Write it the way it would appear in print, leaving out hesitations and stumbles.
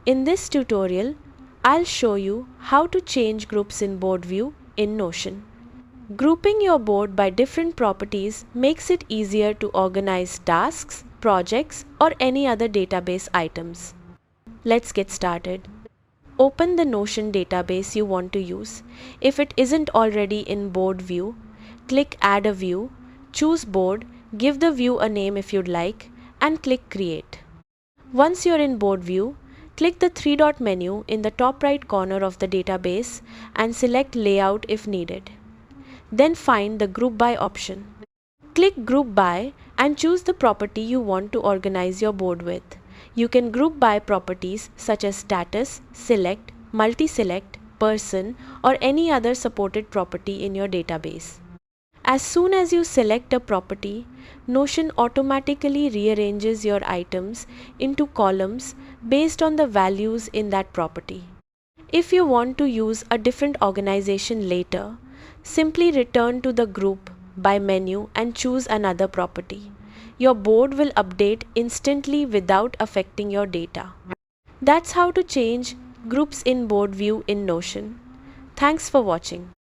In this tutorial, I'll show you how to change groups in board view in Notion. Grouping your board by different properties makes it easier to organize tasks, projects, or any other database items. Let's get started. Open the Notion database you want to use. If it isn't already in board view, click Add a View, choose Board, give the view a name if you'd like, and click Create. Once you're in board view, click the three-dot menu in the top right corner of the database and select Layout if needed. Then find the Group By option. Click Group By and choose the property you want to organize your board with. You can group by properties such as status, select, multi-select, person, or any other supported property in your database. As soon as you select a property, Notion automatically rearranges your items into columns based on the values in that property. If you want to use a different organization later, simply return to the Group By menu and choose another property. Your board will update instantly without affecting your data. That's how to change groups in board view in Notion. Thanks for watching.